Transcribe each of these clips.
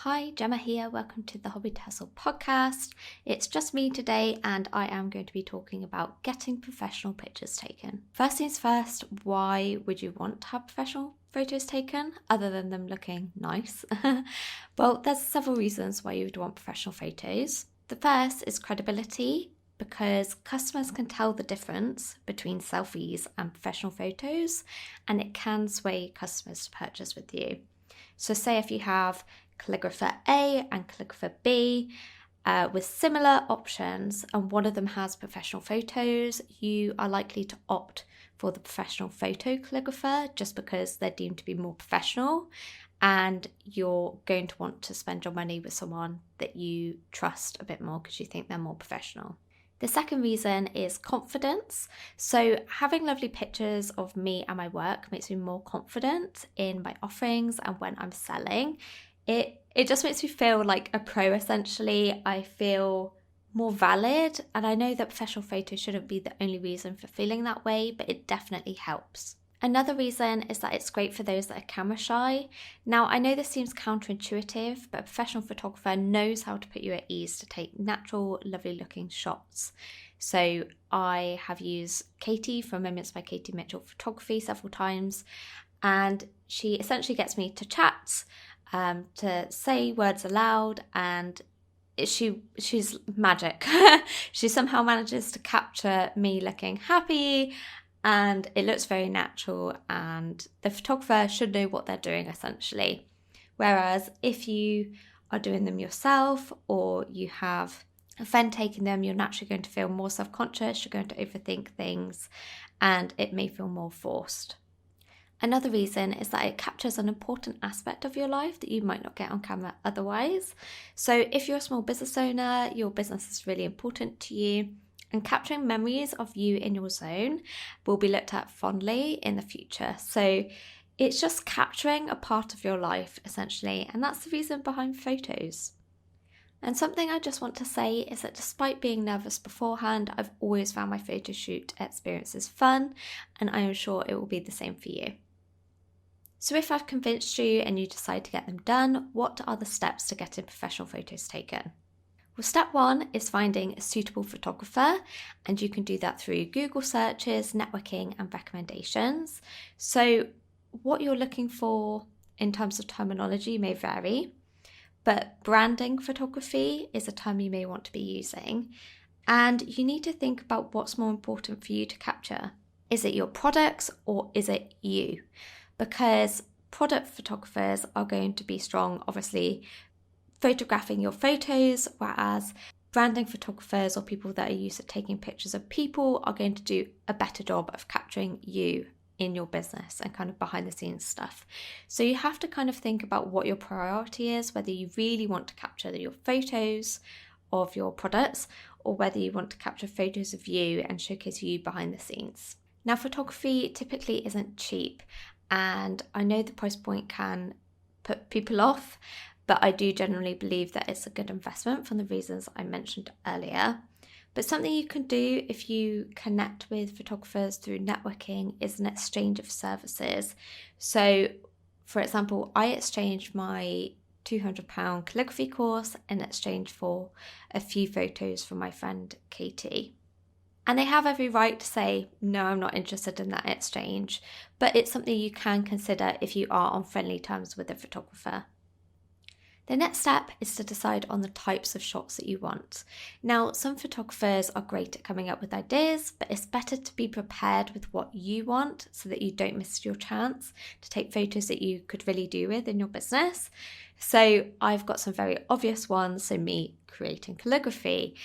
Hi, Gemma here. Welcome to the Hustle Podcast. It's just me today and I am going to be talking about getting professional pictures taken. First things first, why would you want to have professional photos taken other than them looking nice? Well, there's several reasons why you would want professional photos. The first is credibility, because customers can tell the difference between selfies and professional photos, and it can sway customers to purchase with you. So say if you have calligrapher A and calligrapher B with similar options and one of them has professional photos, you are likely to opt for the professional photo calligrapher just because they're deemed to be more professional, and you're going to want to spend your money with someone that you trust a bit more because you think they're more professional. The second reason is confidence. So having lovely pictures of me and my work makes me more confident in my offerings and when I'm selling. It just makes me feel like a pro essentially. I feel more valid, and I know that professional photos shouldn't be the only reason for feeling that way, but it definitely helps. Another reason is that it's great for those that are camera shy. Now, I know this seems counterintuitive, but a professional photographer knows how to put you at ease to take natural, lovely looking shots. So I have used Katie from Moments by Katie Mitchell Photography several times, and she essentially gets me to chat, to say words aloud, and she's magic. She somehow manages to capture me looking happy, and it looks very natural, and the photographer should know what they're doing essentially. Whereas if you are doing them yourself or you have a friend taking them, you're naturally going to feel more self-conscious, you're going to overthink things, and it may feel more forced. Another reason is that it captures an important aspect of your life that you might not get on camera otherwise. So if you're a small business owner, your business is really important to you, and capturing memories of you in your zone will be looked at fondly in the future. So it's just capturing a part of your life essentially, and that's the reason behind photos. And something I just want to say is that despite being nervous beforehand, I've always found my photo shoot experiences fun, and I am sure it will be the same for you. So if I've convinced you and you decide to get them done, what are the steps to getting professional photos taken? Well, step one is finding a suitable photographer, and you can do that through Google searches, networking, and recommendations. So what you're looking for in terms of terminology may vary, but branding photography is a term you may want to be using, and you need to think about what's more important for you to capture. Is it your products or is it you? Because product photographers are going to be strong, obviously, photographing your photos, whereas branding photographers or people that are used to taking pictures of people are going to do a better job of capturing you in your business and kind of behind the scenes stuff. So you have to kind of think about what your priority is, whether you really want to capture your photos of your products or whether you want to capture photos of you and showcase you behind the scenes. Now, photography typically isn't cheap, and I know the price point can put people off, but I do generally believe that it's a good investment for the reasons I mentioned earlier. But something you can do if you connect with photographers through networking is an exchange of services. So, for example, I exchanged my £200 calligraphy course in exchange for a few photos from my friend Katie. And they have every right to say, no, I'm not interested in that exchange, but it's something you can consider if you are on friendly terms with a photographer. The next step is to decide on the types of shots that you want. Now, some photographers are great at coming up with ideas, but it's better to be prepared with what you want so that you don't miss your chance to take photos that you could really do with in your business. So I've got some very obvious ones. So me creating calligraphy,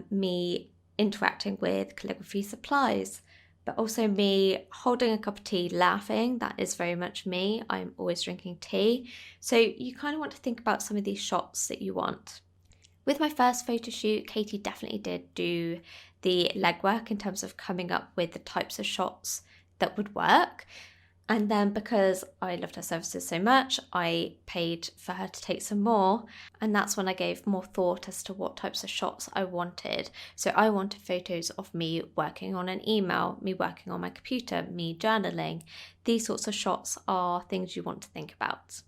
me interacting with calligraphy supplies, but also me holding a cup of tea laughing. That is very much me. I'm always drinking tea. So you kind of want to think about some of these shots that you want. With my first photo shoot, Katie definitely did do the legwork in terms of coming up with the types of shots that would work. And then because I loved her services so much, I paid for her to take some more. And that's when I gave more thought as to what types of shots I wanted. So I wanted photos of me working on an email, me working on my computer, me journaling. These sorts of shots are things you want to think about.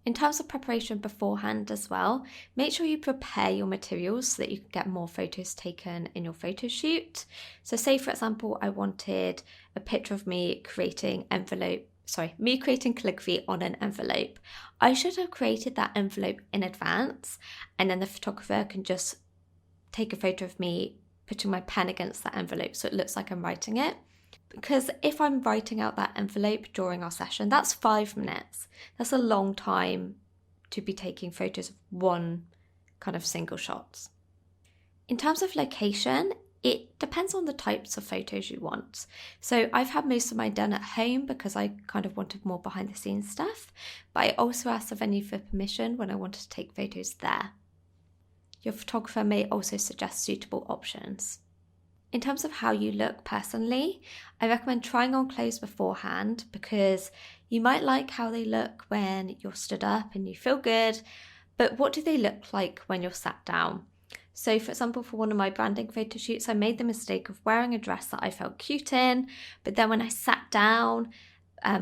In terms of preparation beforehand as well, make sure you prepare your materials so that you can get more photos taken in your photo shoot. So say, for example, I wanted a picture of me creating calligraphy on an envelope. I should have created that envelope in advance, and then the photographer can just take a photo of me putting my pen against that envelope so it looks like I'm writing it. Because if I'm writing out that envelope during our session, that's 5 minutes. That's a long time to be taking photos of one kind of single shot. In terms of location, it depends on the types of photos you want. So I've had most of mine done at home because I kind of wanted more behind the scenes stuff, but I also asked the venue for permission when I wanted to take photos there. Your photographer may also suggest suitable options. In terms of how you look personally, I recommend trying on clothes beforehand because you might like how they look when you're stood up and you feel good, but what do they look like when you're sat down? So for example, for one of my branding photo shoots, I made the mistake of wearing a dress that I felt cute in, but then when I sat down,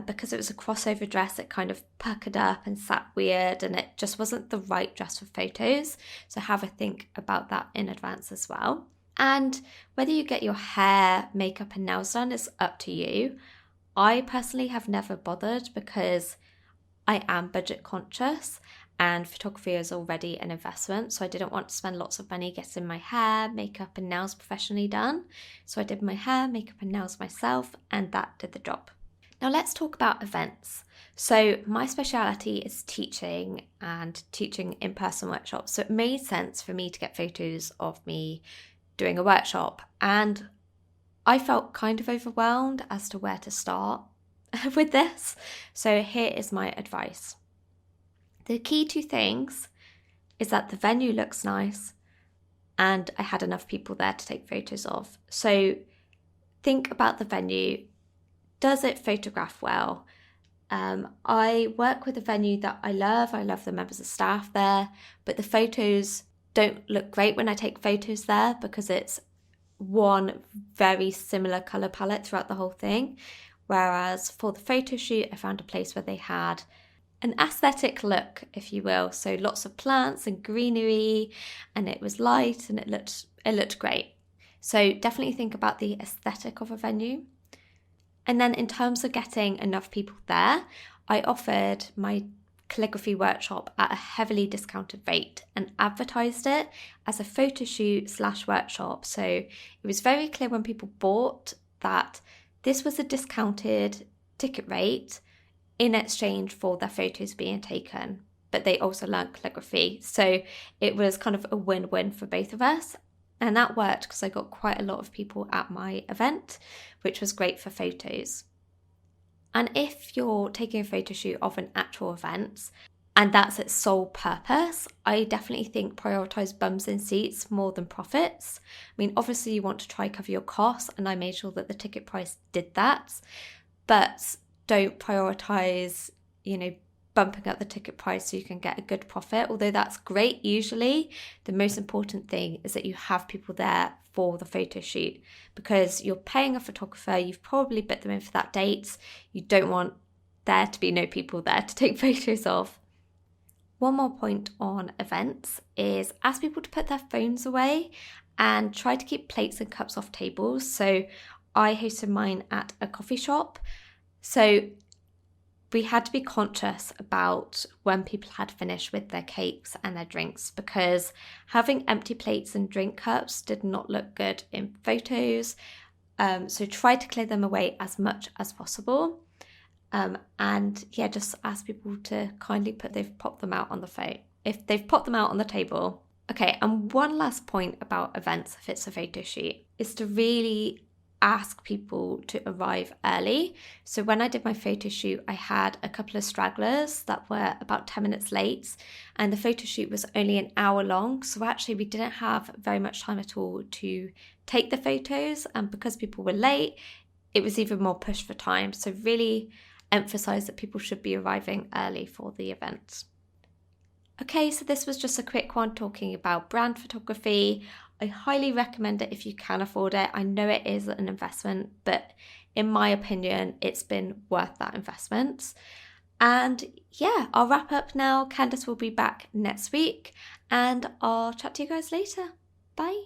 because it was a crossover dress, it kind of puckered up and sat weird, and it just wasn't the right dress for photos. So have a think about that in advance as well. And whether you get your hair, makeup and nails done is up to you. I personally have never bothered because I am budget conscious and photography is already an investment. So I didn't want to spend lots of money getting my hair, makeup and nails professionally done. So I did my hair, makeup and nails myself, and that did the job. Now let's talk about events. So my speciality is teaching and teaching in-person workshops. So it made sense for me to get photos of me doing a workshop, and I felt kind of overwhelmed as to where to start with this. So here is my advice. The key 2 things is that the venue looks nice and I had enough people there to take photos of. So think about the venue. Does it photograph well? I work with a venue that I love the members of staff there, but the photos don't look great when I take photos there because it's one very similar colour palette throughout the whole thing. Whereas for the photo shoot, I found a place where they had an aesthetic look, if you will. So lots of plants and greenery, and it was light and it looked great. So definitely think about the aesthetic of a venue. And then in terms of getting enough people there, I offered my calligraphy workshop at a heavily discounted rate and advertised it as a photo shoot / workshop. So it was very clear when people bought that this was a discounted ticket rate in exchange for their photos being taken, but they also learned calligraphy. So it was kind of a win-win for both of us. And that worked because I got quite a lot of people at my event, which was great for photos. And if you're taking a photo shoot of an actual event and that's its sole purpose, I definitely think prioritise bums in seats more than profits. I mean, obviously you want to try cover your costs, and I made sure that the ticket price did that, but don't prioritise, bumping up the ticket price so you can get a good profit. Although that's great usually, the most important thing is that you have people there for the photo shoot because you're paying a photographer, you've probably booked them in for that date. You don't want there to be no people there to take photos of. One more point on events is ask people to put their phones away and try to keep plates and cups off tables. So I hosted mine at a coffee shop. So we had to be conscious about when people had finished with their cakes and their drinks because having empty plates and drink cups did not look good in photos. So try to clear them away as much as possible. Just ask people to kindly they've popped them out on the phone. If they've popped them out on the table. Okay, and one last point about events, if it's a photo shoot, is to really ask people to arrive early. So when I did my photo shoot, I had a couple of stragglers that were about 10 minutes late, and the photo shoot was only an hour long. So actually we didn't have very much time at all to take the photos, and because people were late, it was even more pushed for time. So really emphasize that people should be arriving early for the event. Okay, so this was just a quick one talking about brand photography. I highly recommend it if you can afford it. I know it is an investment, but in my opinion, it's been worth that investment. And yeah, I'll wrap up now. Candace will be back next week, and I'll chat to you guys later. Bye.